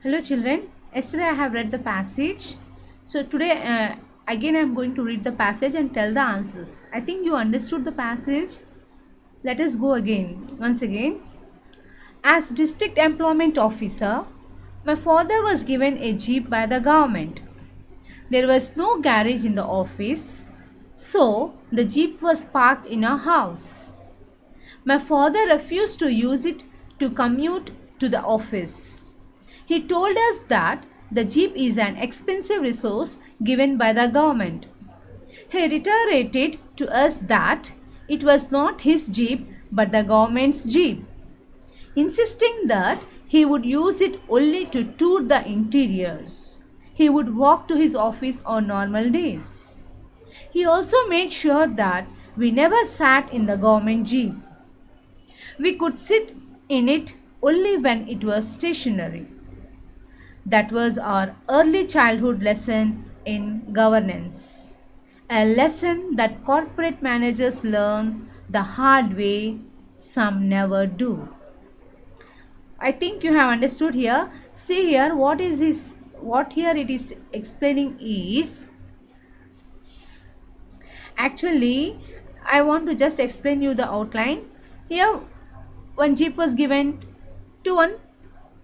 Hello children, yesterday I have read the passage. So today again I am going to read the passage and tell the answers. I think you understood the passage. Let us go again. Once again. As district employment officer, my father was given a jeep by the government. There was no garage in the office, so the jeep was parked in our house. My father refused to use it to commute to the office. He told us that the jeep is an expensive resource given by the government. He reiterated to us that it was not his jeep but the government's jeep, insisting that he would use it only to tour the interiors. He would walk to his office on normal days. He also made sure that we never sat in the government jeep. We could sit in it only when it was stationary. That was our early childhood lesson in governance. A lesson that corporate managers learn the hard way, some never do. I think you have understood here. See here, what here it is explaining is actually I want to just explain you the outline. Here one jeep was given to one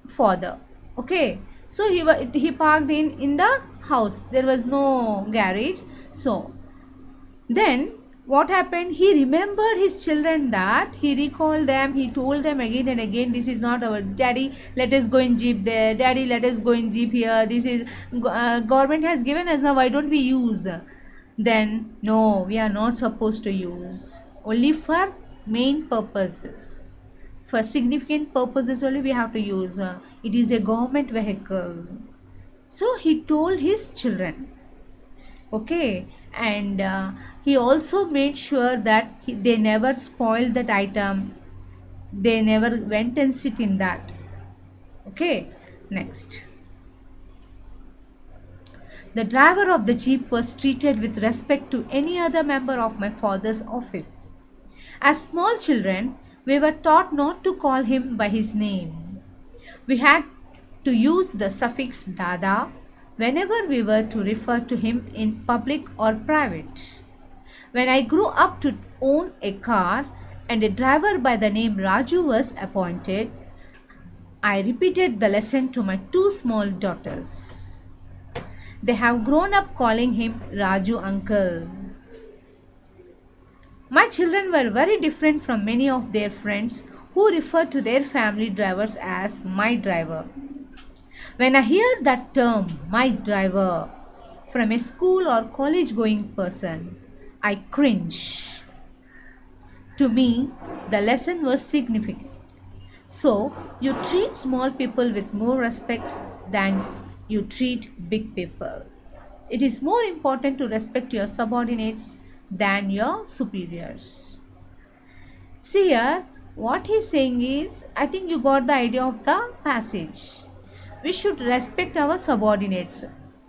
father. Okay, so he parked in the house. There was no garage. So then what happened, he remembered his children, that he recalled them, he told them again and again, this is not our daddy, let us go in jeep there, daddy let us go in jeep here, this is government has given us, now why don't we use? Then no, we are not supposed to use, only for main purposes, for significant purposes only we have to use. It is a government vehicle. So he told his children. Okay, and he also made sure that they never spoiled that item, they never went and sit in that. Okay, next. The driver of the jeep was treated with respect to any other member of my father's office. As small children, we were taught not to call him by his name. We had to use the suffix dada whenever we were to refer to him in public or private. When I grew up to own a car and a driver by the name Raju was appointed, I repeated the lesson to my two small daughters. They have grown up calling him Raju uncle. My children were very different from many of their friends who refer to their family drivers as my driver. When I hear that term, my driver, from a school or college going person, I cringe. To me, the lesson was significant. So, you treat small people with more respect than you treat big people. It is more important to respect your subordinates than your superiors. See here, what he's saying is, I think you got the idea of the passage. We should respect our subordinates.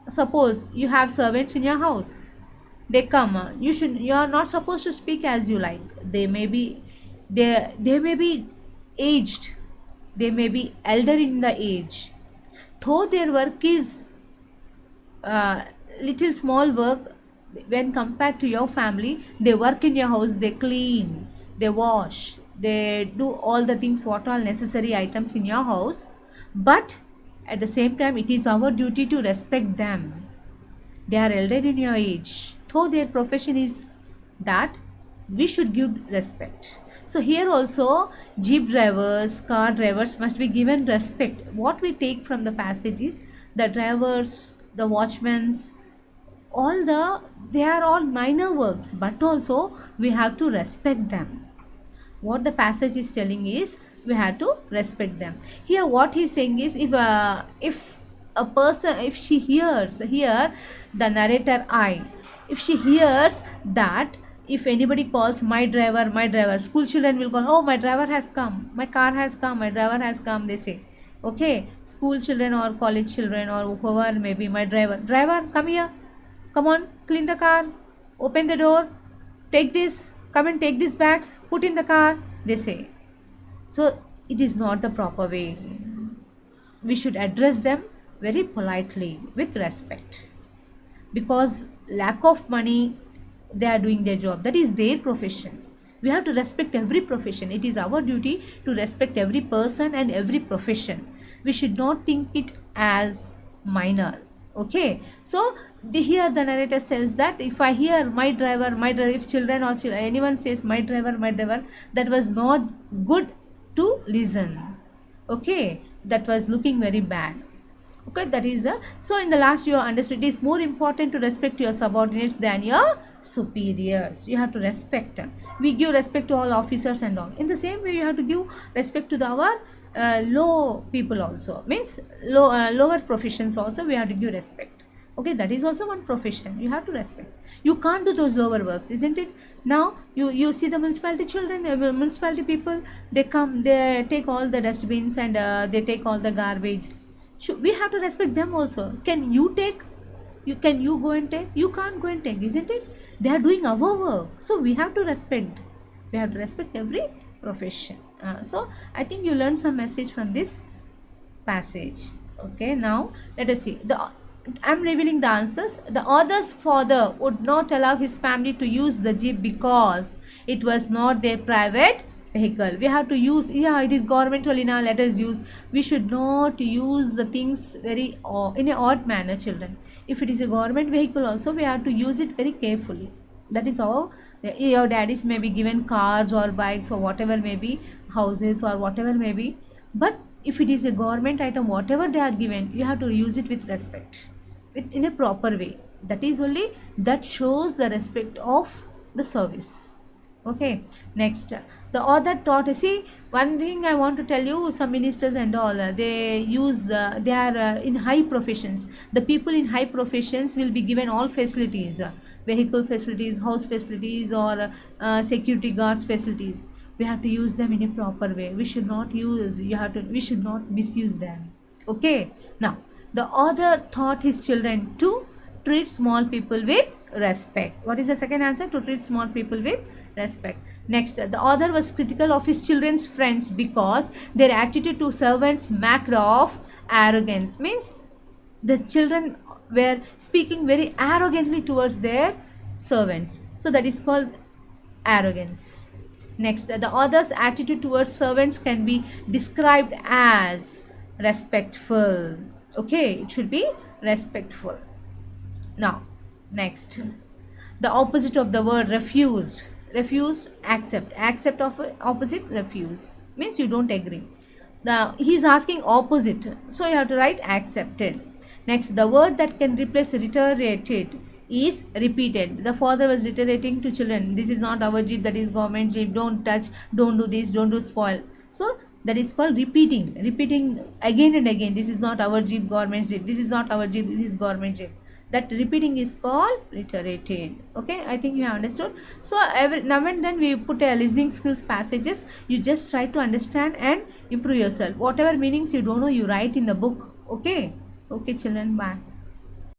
Suppose you have servants in your house. They come, you are not supposed to speak as you like. They may be aged. They may be elder in the age. Though their work is uh, little small work when compared to your family, they work in your house, they clean, they wash, they do all the things what all necessary items in your house, but at the same time it is our duty to respect them. They are elder in your age, though their profession is that, we should give respect. So here also jeep drivers, car drivers must be given respect. What we take from the passage is the drivers, the watchmen, all they are all minor works, but also we have to respect them. What the passage is telling is we have to respect them. Here what he is saying is, if a person, if she hears here, the narrator I, if she hears that if anybody calls my driver, my driver, school children will call, oh my driver has come, my car has come, my driver has come, they say. Okay, school children or college children or whoever may be, my driver come here, come on, clean the car, open the door, take this, come and take these bags, put in the car, they say. So it is not the proper way. we should address them very politely with respect, because lack of money, they are doing their job, that is their profession. We have to respect every profession. It is our duty to respect every person and every profession. We should not think it as minor. Okay, so here the narrator says that if I hear my driver, if children or anyone says my driver, that was not good to listen. Okay, that was looking very bad. Okay, that is the, so in the last you understood it is more important to respect your subordinates than your superiors. You have to respect them. We give respect to all officers and all. In the same way, you have to give respect to our low people also, means lower professions also we have to give respect. Okay, that is also one profession you have to respect. You can't do those lower works, isn't it? Now you see the municipality children, municipality people, they come, they take all the dustbins and they take all the garbage. We have to respect them also. Can you take? Can you go and take? You can't go and take, isn't it? They are doing our work, so we have to respect. We have to respect every profession. So I think you learned some message from this passage. Okay, now let us see. I'm revealing the answers. The author's father would not allow his family to use the jeep because it was not their private vehicle. We have to use, yeah, it is government only, now let us use. We should not use the things very in an odd manner, children. If it is a government vehicle also, we have to use it very carefully. That is how your daddies may be given cars or bikes or whatever may be, houses or whatever may be, but if it is a government item, whatever they are given, you have to use it with respect, in a proper way. That is only, that shows the respect of the service. Okay, next, the author taught, see, one thing I want to tell you, some ministers and all, they use they are in high professions. The people in high professions will be given all facilities, vehicle facilities, house facilities, or security guards facilities. We have to use them in a proper way. We should not use, we should not misuse them. Okay, now the author taught his children to treat small people with respect. What is the second answer? To treat small people with respect. Next, the author was critical of his children's friends because their attitude to servants marked of arrogance. Means the children were speaking very arrogantly towards their servants. So that is called arrogance. Next, the author's attitude towards servants can be described as respectful. Okay, it should be respectful. Now, next, the opposite of the word refused. Refused, accept. Accept of opposite, refuse. Means you don't agree. He is asking opposite, so you have to write accepted. Next, the word that can replace reiterated is repeated. The father was reiterating to children, this is not our jeep, that is government jeep, don't touch, don't do this, don't do spoil. So that is called repeating again and again, this is not our jeep, government jeep, this is not our jeep, this is government jeep. That repeating is called reiterated. Okay, I think you have understood. So now and then we put a listening skills passages. You just try to understand and improve yourself. Whatever meanings you don't know, you write in the book. Okay, children, bye.